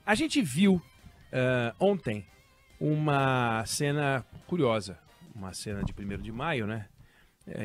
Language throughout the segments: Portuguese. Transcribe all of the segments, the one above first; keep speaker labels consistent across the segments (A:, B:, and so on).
A: A gente viu ontem uma cena curiosa, uma cena de 1º de maio, né?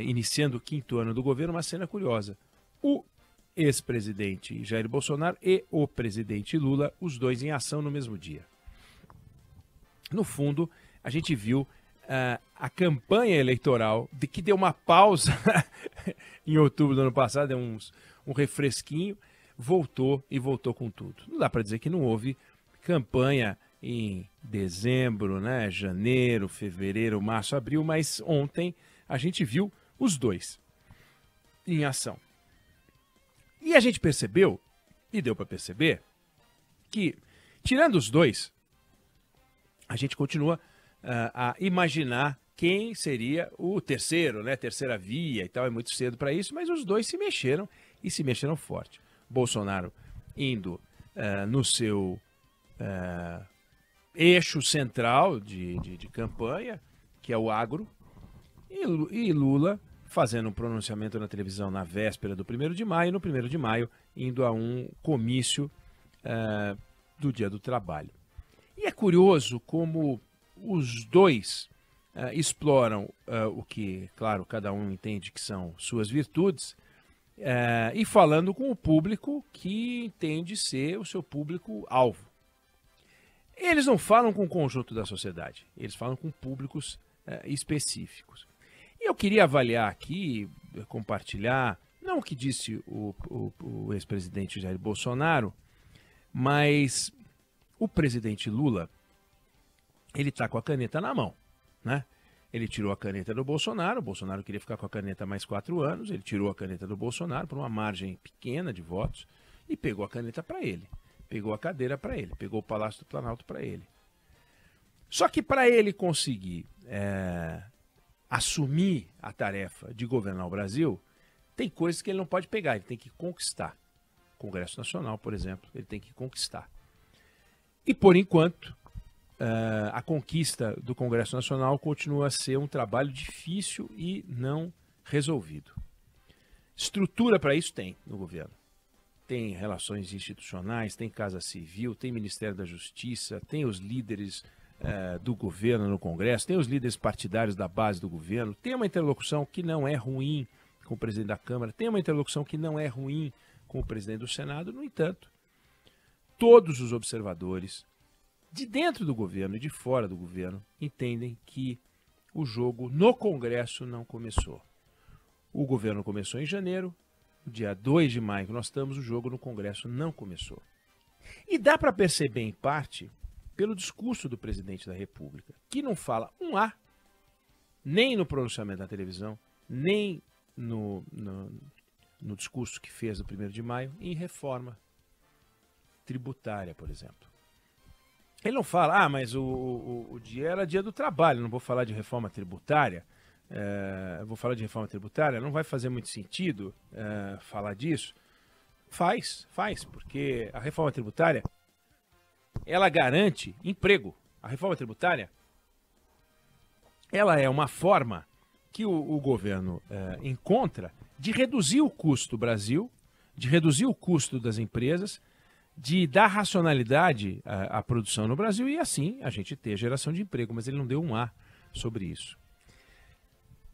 A: Iniciando o 5º ano do governo, uma cena curiosa. O ex-presidente Jair Bolsonaro e o presidente Lula, os dois em ação no mesmo dia. No fundo, a gente viu a campanha eleitoral que deu uma pausa em outubro do ano passado, deu um refresquinho, voltou com tudo. Não dá para dizer que não houve campanha em dezembro, né, janeiro, fevereiro, março, abril, mas ontem a gente viu os dois em ação. E a gente percebeu, e deu para perceber, que, tirando os dois, a gente continua a imaginar quem seria o terceiro, né? Terceira via e tal, é muito cedo para isso, mas os dois se mexeram e se mexeram forte. Bolsonaro indo no seu eixo central de campanha, que é o agro, e Lula fazendo um pronunciamento na televisão na véspera do 1º de maio, no 1º de maio indo a um comício do Dia do Trabalho. E é curioso como os dois exploram o que, claro, cada um entende que são suas virtudes, e falando com o público que entende ser o seu público-alvo. Eles não falam com o conjunto da sociedade, eles falam com públicos específicos. E eu queria avaliar aqui, compartilhar, não o que disse o ex-presidente Jair Bolsonaro, mas o presidente Lula, ele está com a caneta na mão, né? Ele tirou a caneta do Bolsonaro, o Bolsonaro queria ficar com a caneta mais 4 anos, ele tirou a caneta do Bolsonaro por uma margem pequena de votos e pegou a caneta para ele, pegou a cadeira para ele, pegou o Palácio do Planalto para ele. Só que para ele conseguir assumir a tarefa de governar o Brasil, tem coisas que ele não pode pegar, ele tem que conquistar. O Congresso Nacional, por exemplo, ele tem que conquistar. E, por enquanto, a conquista do Congresso Nacional continua a ser um trabalho difícil e não resolvido. Estrutura para isso tem no governo. Tem relações institucionais, tem Casa Civil, tem Ministério da Justiça, tem os líderes do governo no Congresso, tem os líderes partidários da base do governo, tem uma interlocução que não é ruim com o presidente da Câmara, tem uma interlocução que não é ruim com o presidente do Senado. No entanto, todos os observadores de dentro do governo e de fora do governo entendem que o jogo no Congresso não começou. O governo começou em janeiro, no dia 2 de maio que nós estamos, o jogo no Congresso não começou. E dá para perceber, em parte, pelo discurso do presidente da República, que não fala um A, nem no pronunciamento da televisão, nem no discurso que fez no 1º de maio, em reforma tributária, por exemplo. Ele não fala, mas o dia era dia do trabalho, não vou falar de reforma tributária, vou falar de reforma tributária, não vai fazer muito sentido falar disso. Faz, porque a reforma tributária, ela garante emprego. A reforma tributária, ela é uma forma que o governo encontra de reduzir o custo do Brasil, de reduzir o custo das empresas, de dar racionalidade à produção no Brasil e assim a gente ter geração de emprego, mas ele não deu um A sobre isso.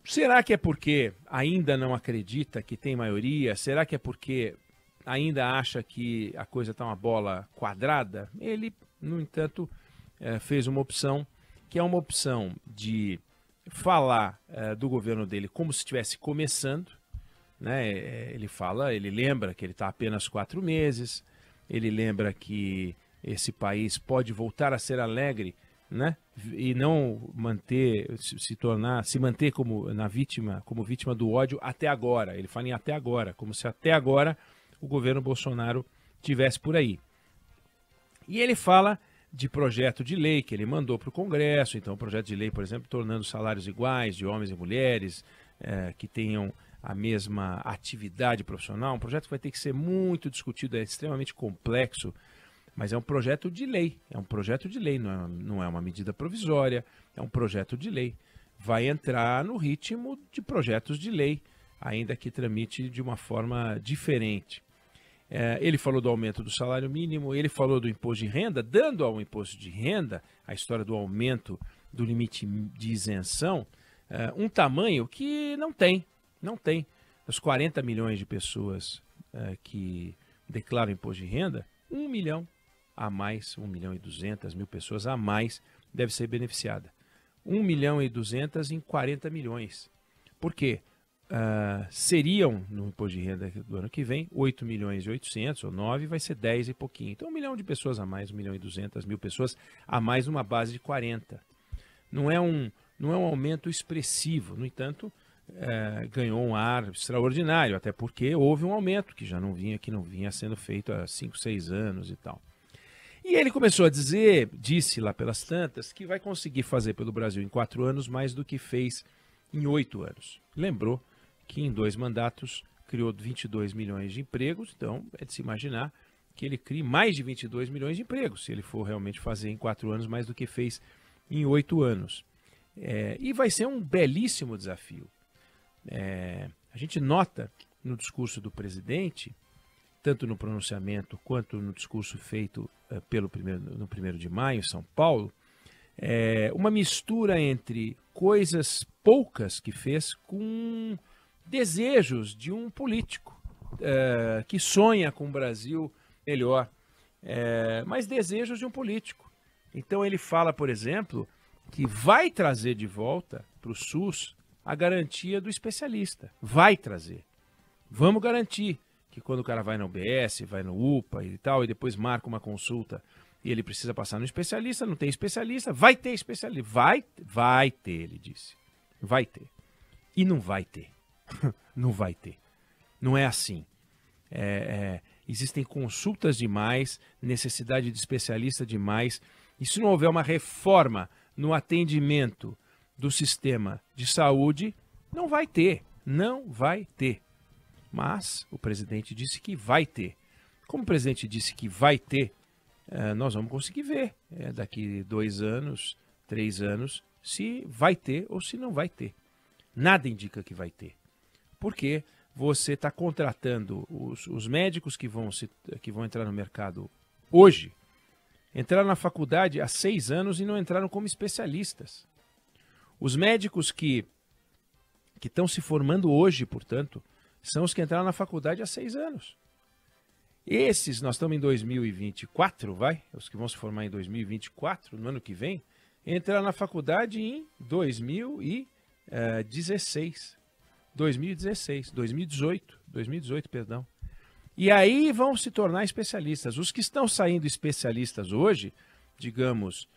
A: Será que é porque ainda não acredita que tem maioria? Será que é porque ainda acha que a coisa está uma bola quadrada? Ele, no entanto, fez uma opção que é uma opção de falar do governo dele como se estivesse começando, né? Ele lembra que ele está apenas 4 meses, ele lembra que esse país pode voltar a ser alegre, né? E não se manter como vítima do ódio até agora. Ele fala em até agora, como se até agora o governo Bolsonaro tivesse por aí. E ele fala de projeto de lei que ele mandou para o Congresso, então projeto de lei, por exemplo, tornando salários iguais de homens e mulheres, que tenham a mesma atividade profissional, um projeto que vai ter que ser muito discutido, é extremamente complexo, mas é um projeto de lei, não é uma medida provisória, é um projeto de lei. Vai entrar no ritmo de projetos de lei, ainda que tramite de uma forma diferente. Ele falou do aumento do salário mínimo, ele falou do imposto de renda, dando ao imposto de renda, a história do aumento do limite de isenção, um tamanho que não tem. Os 40 milhões de pessoas que declaram imposto de renda, 1 milhão a mais, 1.200.000 pessoas a mais deve ser beneficiada. 1.200.000 em 40 milhões. Por quê? Seriam, no imposto de renda do ano que vem, 8.800.000 ou 9, vai ser 10 e pouquinho. Então 1 milhão de pessoas a mais, 1.200.000 pessoas a mais numa base de 40. Não é um aumento expressivo, no entanto, ganhou um ar extraordinário, até porque houve um aumento que não vinha sendo feito há 5, 6 anos e tal. E ele começou a disse lá pelas tantas, que vai conseguir fazer pelo Brasil em 4 anos mais do que fez em 8 anos. Lembrou que em 2 mandatos criou 22 milhões de empregos, então é de se imaginar que ele crie mais de 22 milhões de empregos, se ele for realmente fazer em 4 anos mais do que fez em 8 anos. E vai ser um belíssimo desafio. A gente nota no discurso do presidente, tanto no pronunciamento quanto no discurso feito no 1º de maio, em São Paulo, uma mistura entre coisas poucas que fez com desejos de um político que sonha com um Brasil melhor, mas desejos de um político. Então ele fala, por exemplo, que vai trazer de volta para o SUS a garantia do especialista. Vai trazer. Vamos garantir que quando o cara vai no UBS, vai no UPA e tal, e depois marca uma consulta e ele precisa passar no especialista, não tem especialista, vai ter especialista. Vai ter, ele disse. Vai ter. E não vai ter. Não vai ter. Não é assim. Existem consultas demais, necessidade de especialista demais. E se não houver uma reforma no atendimento do sistema de saúde, não vai ter. Não vai ter. Mas o presidente disse que vai ter. Como o presidente disse que vai ter, nós vamos conseguir ver daqui 2 anos, 3 anos, se vai ter ou se não vai ter. Nada indica que vai ter. Porque você está contratando os médicos que vão entrar no mercado hoje, entraram na faculdade há 6 anos e não entraram como especialistas. Os médicos que estão se formando hoje, portanto, são os que entraram na faculdade há 6 anos. Esses, nós estamos em 2024, os que vão se formar em 2024, no ano que vem, entraram na faculdade em 2018, perdão. E aí vão se tornar especialistas. Os que estão saindo especialistas hoje, digamos,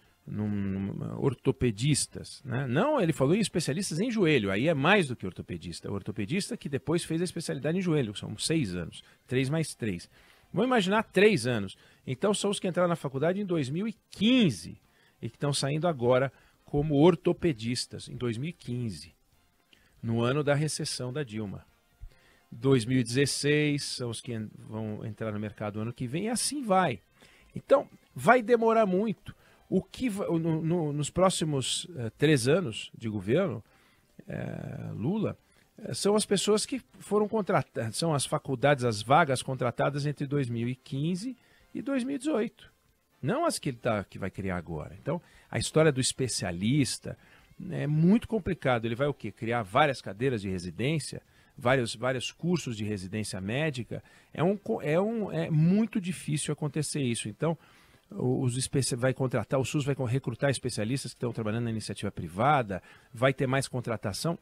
A: ortopedistas, né? Não, ele falou em especialistas em joelho, aí é mais do que ortopedista. O ortopedista que depois fez a especialidade em joelho, são 6 anos, 3 mais 3. Vamos imaginar 3 anos. Então são os que entraram na faculdade em 2015 e que estão saindo agora como ortopedistas, em 2015, no ano da recessão da Dilma. 2016 são os que vão entrar no mercado ano que vem e assim vai. Então, vai demorar muito. Nos próximos 3 anos de governo, Lula, são as pessoas que foram contratadas, são as faculdades, as vagas contratadas entre 2015 e 2018. Não as que que vai criar agora. Então, a história do especialista é muito complicado. Ele vai o quê? Criar várias cadeiras de residência, vários cursos de residência médica. É muito difícil acontecer isso. Então, o SUS vai recrutar especialistas que estão trabalhando na iniciativa privada, vai ter mais contratação.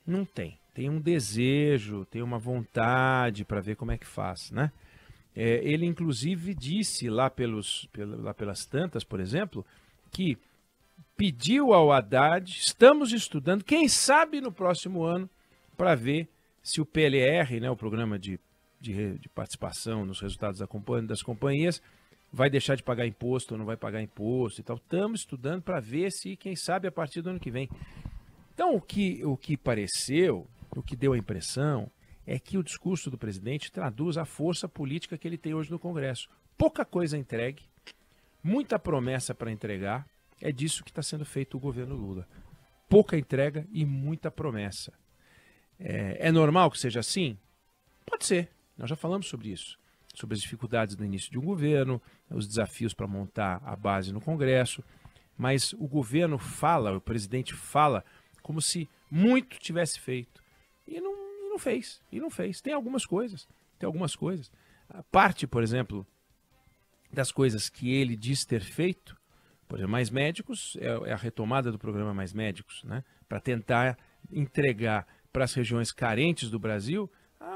A: Não tem. Tem um desejo, tem uma vontade para ver como é que faz, né? Ele, inclusive, disse lá pelas tantas, por exemplo, que pediu ao Haddad, estamos estudando, quem sabe no próximo ano, para ver se o PLR, né, o Programa de Participação nos Resultados das Companhias, vai deixar de pagar imposto ou não vai pagar imposto e tal. Estamos estudando para ver se, quem sabe, a partir do ano que vem. Então, o que pareceu, o que deu a impressão, é que o discurso do presidente traduz a força política que ele tem hoje no Congresso. Pouca coisa entregue, muita promessa para entregar, é disso que está sendo feito o governo Lula. Pouca entrega e muita promessa. É normal que seja assim? Pode ser, nós já falamos sobre isso. sobre as dificuldades do início de um governo, os desafios para montar a base no Congresso, mas o governo fala, o presidente fala como se muito tivesse feito e não fez, Tem algumas coisas. A parte, por exemplo, das coisas que ele diz ter feito, por exemplo, Mais Médicos, é a retomada do programa Mais Médicos, né? Para tentar entregar para as regiões carentes do Brasil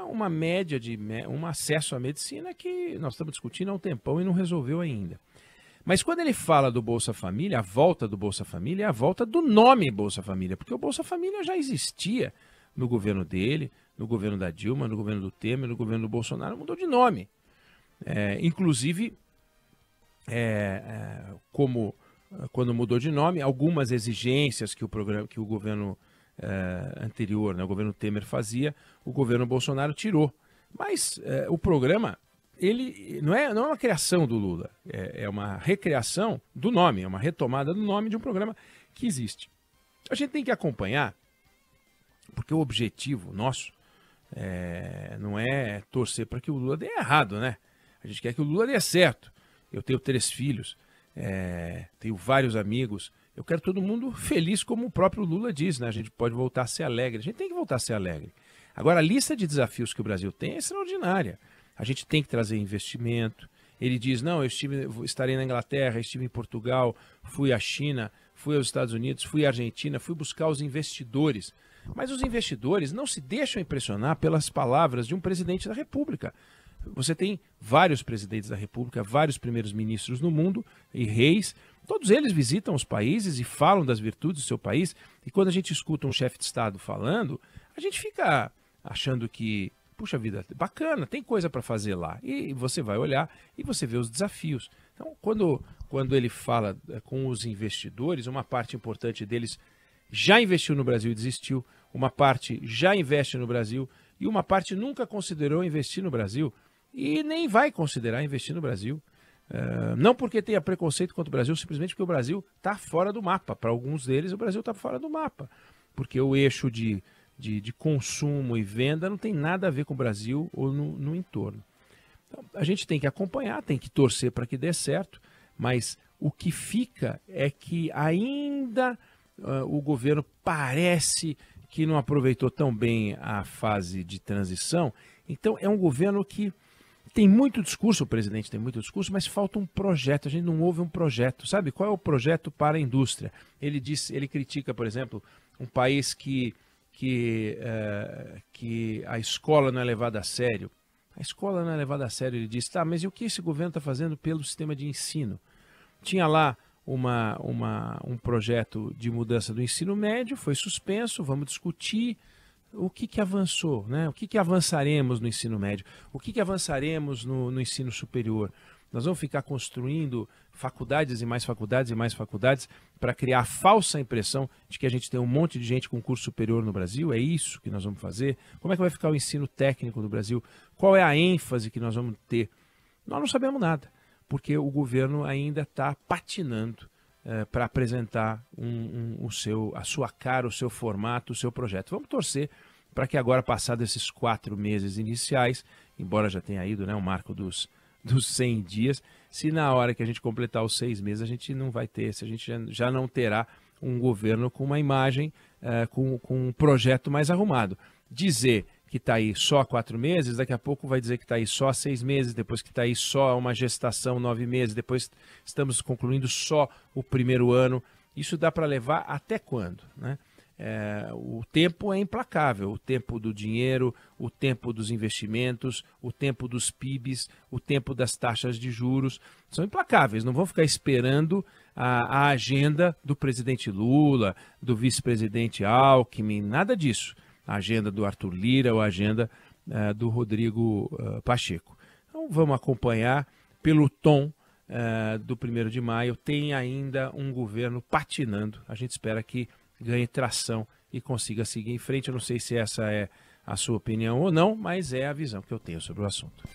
A: uma média um acesso à medicina que nós estamos discutindo há um tempão e não resolveu ainda. Mas quando ele fala do Bolsa Família, a volta do Bolsa Família é a volta do nome Bolsa Família, porque o Bolsa Família já existia no governo dele, no governo da Dilma, no governo do Temer, no governo do Bolsonaro, mudou de nome. Inclusive, como quando mudou de nome, algumas exigências que o governo anterior, né, o governo Temer fazia, o governo Bolsonaro tirou. Mas o programa, ele não é uma criação do Lula, é uma recriação do nome, é uma retomada do nome de um programa que existe. A gente tem que acompanhar, porque o objetivo nosso não é torcer para que o Lula dê errado, né? A gente quer que o Lula dê certo. Eu tenho 3 filhos, tenho vários amigos, eu quero todo mundo feliz, como o próprio Lula diz, né? A gente pode voltar a ser alegre, a gente tem que voltar a ser alegre. Agora, a lista de desafios que o Brasil tem é extraordinária. A gente tem que trazer investimento. Ele diz, não, estarei na Inglaterra, estive em Portugal, fui à China, fui aos Estados Unidos, fui à Argentina, fui buscar os investidores. Mas os investidores não se deixam impressionar pelas palavras de um presidente da República. Você tem vários presidentes da República, vários primeiros ministros no mundo e reis. Todos eles visitam os países e falam das virtudes do seu país. E quando a gente escuta um chefe de Estado falando, a gente fica achando que, puxa vida, bacana, tem coisa para fazer lá. E você vai olhar e você vê os desafios. Então, quando ele fala com os investidores, uma parte importante deles já investiu no Brasil e desistiu, uma parte já investe no Brasil e uma parte nunca considerou investir no Brasil e nem vai considerar investir no Brasil. Não porque tenha preconceito contra o Brasil, simplesmente porque o Brasil está fora do mapa. Para alguns deles, o Brasil está fora do mapa, porque o eixo de consumo e venda não tem nada a ver com o Brasil ou no entorno. Então, a gente tem que acompanhar, tem que torcer para que dê certo, mas o que fica é que ainda o governo parece que não aproveitou tão bem a fase de transição. Então é um governo que tem muito discurso, o presidente tem muito discurso, mas falta um projeto, a gente não ouve um projeto. Sabe qual é o projeto para a indústria? Ele critica, por exemplo, um país que a escola não é levada a sério. A escola não é levada a sério, ele diz, tá, mas e o que esse governo está fazendo pelo sistema de ensino? Tinha lá um projeto de mudança do ensino médio, foi suspenso, vamos discutir o que avançou, né? O que avançaremos no ensino médio, o que avançaremos no ensino superior. Nós vamos ficar construindo faculdades e mais faculdades e mais faculdades para criar a falsa impressão de que a gente tem um monte de gente com curso superior no Brasil? É isso que nós vamos fazer? Como é que vai ficar o ensino técnico no Brasil? Qual é a ênfase que nós vamos ter? Nós não sabemos nada, porque o governo ainda está patinando para apresentar a sua cara, o seu formato, o seu projeto. Vamos torcer para que agora, passados esses 4 meses iniciais, embora já tenha ido, né, o marco dos 100 dias, se na hora que a gente completar os 6 meses a gente não vai ter, se a gente já não terá um governo com uma imagem, com um projeto mais arrumado. Dizer que está aí só há 4 meses, daqui a pouco vai dizer que está aí só há 6 meses, depois que está aí só uma gestação 9 meses, depois estamos concluindo só o primeiro ano. Isso dá para levar até quando, né? O tempo é implacável, o tempo do dinheiro, o tempo dos investimentos, o tempo dos PIBs, o tempo das taxas de juros, são implacáveis, não vão ficar esperando a agenda do presidente Lula, do vice-presidente Alckmin, nada disso. A agenda do Arthur Lira ou a agenda do Rodrigo Pacheco. Então vamos acompanhar pelo tom do 1º de maio, tem ainda um governo patinando, a gente espera que ganhe tração e consiga seguir em frente. Eu não sei se essa é a sua opinião ou não, mas é a visão que eu tenho sobre o assunto.